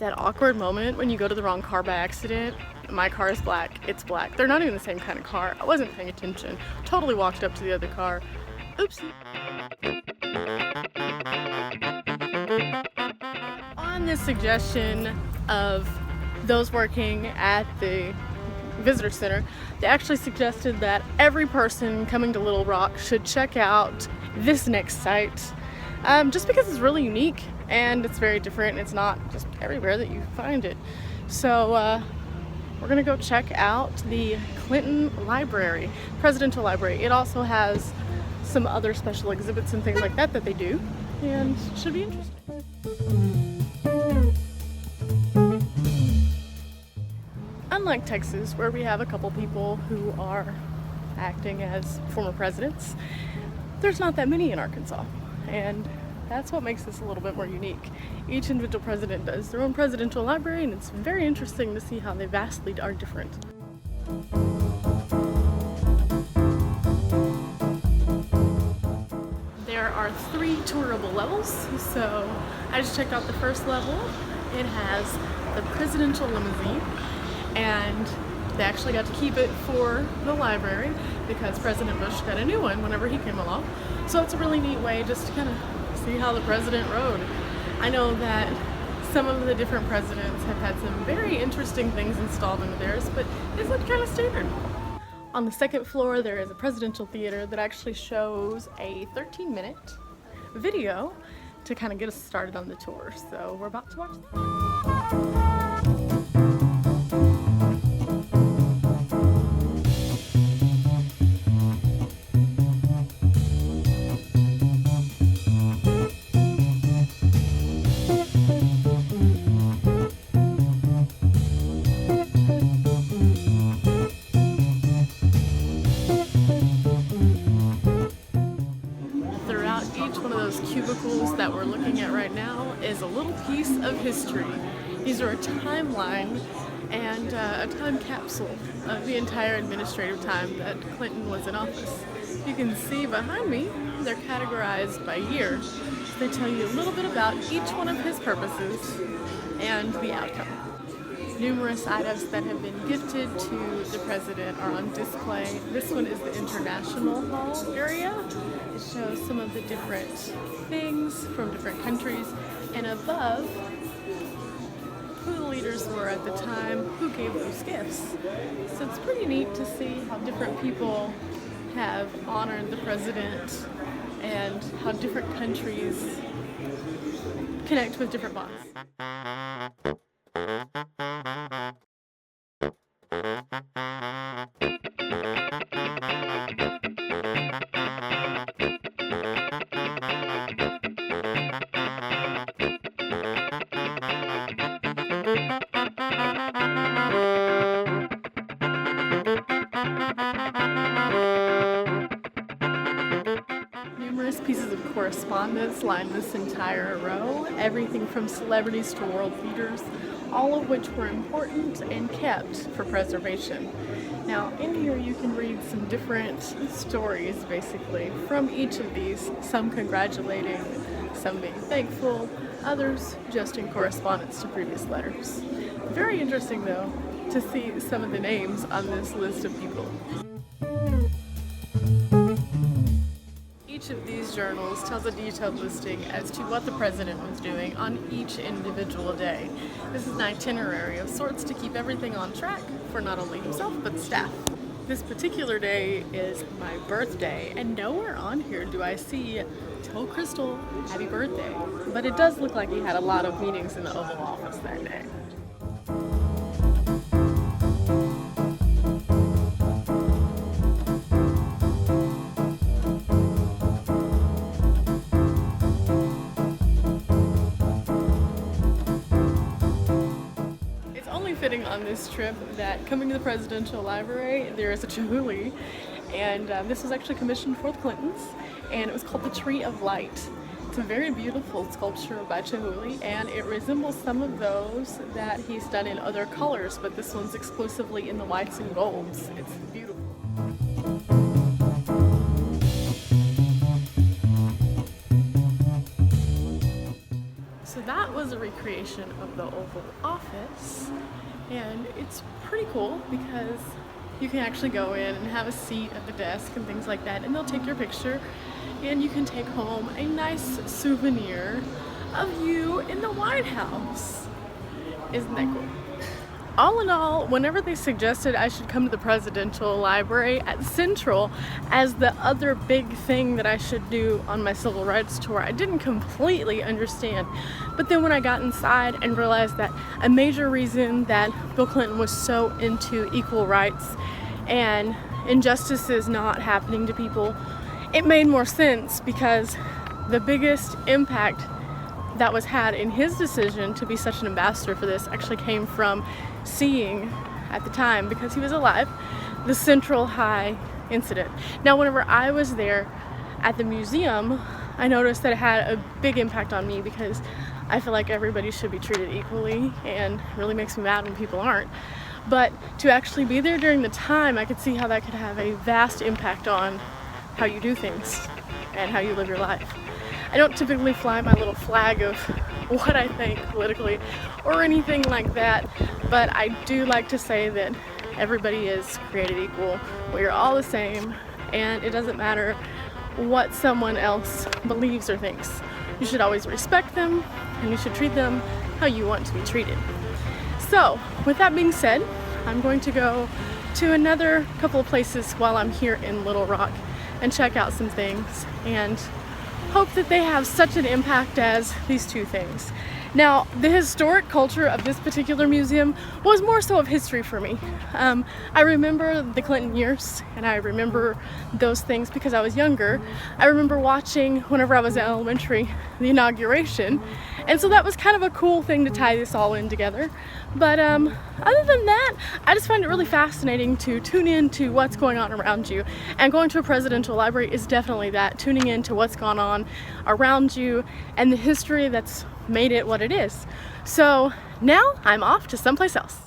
That awkward moment when you go to the wrong car by accident. My car is black, it's black. They're not even the same kind of car. I wasn't paying attention. Totally walked up to the other car. Oopsie. On this suggestion of those working at the visitor center, they actually suggested that every person coming to Little Rock should check out this next site, just because it's really unique and it's very different. It's not just everywhere that you find it. So we're gonna go check out the Clinton Library, Presidential Library. It also has some other special exhibits and things like that that they do, and should be interesting. Unlike Texas, where we have a couple people who are acting as former presidents, there's not that many in Arkansas, and that's what makes this a little bit more unique. Each individual president does their own presidential library, and it's very interesting to see how they vastly are different. There are 3 tourable levels, so I just checked out the first level. It has the presidential limousine, and they actually got to keep it for the library because President Bush got a new one whenever he came along. So it's a really neat way just to kind of see how the president rode. I know that some of the different presidents have had some very interesting things installed into theirs, but it's like kind of standard. On the second floor, there is a presidential theater that actually shows a 13-minute video to kind of get us started on the tour. So we're about to watch that. Cubicles that we're looking at right now is a little piece of history. These are a timeline and a time capsule of the entire administrative time that Clinton was in office. You can see behind me, they're categorized by year. They tell you a little bit about each one of his purposes and the outcome. Numerous items that have been gifted to the president are on display. This one is the International Hall area. It shows some of the different things from different countries, and above, who the leaders were at the time, who gave those gifts. So it's pretty neat to see how different people have honored the president and how different countries connect with different bonds. Numerous pieces of correspondence line this entire row, everything from celebrities to world leaders, all of which were important and kept for preservation. Now in here you can read some different stories basically from each of these, some congratulating, some being thankful, others just in correspondence to previous letters. Very interesting though to see some of the names on this list of people. Each of these journals tells a detailed listing as to what the president was doing on each individual day. This is an itinerary of sorts to keep everything on track for not only himself but staff. This particular day is my birthday, and nowhere on here do I see "Tell Crystal happy birthday," but it does look like he had a lot of meetings in the Oval Office that day. Fitting on this trip that coming to the Presidential Library there is a Chihuly, and this was actually commissioned for the Clintons, and it was called the Tree of Light. It's a very beautiful sculpture by Chihuly, and it resembles some of those that he's done in other colors, but this one's exclusively in the whites and golds. It's beautiful. So that was a recreation of the Oval Office, and it's pretty cool because you can actually go in and have a seat at the desk and things like that, and they'll take your picture and you can take home a nice souvenir of you in the White House. Isn't that cool? All in all, whenever they suggested I should come to the Presidential Library at Central as the other big thing that I should do on my civil rights tour, I didn't completely understand. But then when I got inside and realized that a major reason that Bill Clinton was so into equal rights and injustices not happening to people, it made more sense, because the biggest impact that was had in his decision to be such an ambassador for this actually came from seeing, at the time, because he was alive, the Central High incident. Now, whenever I was there at the museum, I noticed that it had a big impact on me, because I feel like everybody should be treated equally, and it really makes me mad when people aren't. But to actually be there during the time, I could see how that could have a vast impact on how you do things and how you live your life. I don't typically fly my little flag of what I think politically or anything like that, but I do like to say that everybody is created equal. We are all the same, and it doesn't matter what someone else believes or thinks. You should always respect them, and you should treat them how you want to be treated. So, with that being said, I'm going to go to another couple of places while I'm here in Little Rock and check out some things, and hope that they have such an impact as these two things. Now, the historic culture of this particular museum was more so of history for me. I remember the Clinton years, and I remember those things because I was younger. I remember watching, whenever I was in elementary, the inauguration, and so that was kind of a cool thing to tie this all in together. But other than that, I just find it really fascinating to tune in to what's going on around you, and going to a presidential library is definitely that, tuning in to what's gone on around you and the history that's made it what it is. So now I'm off to someplace else.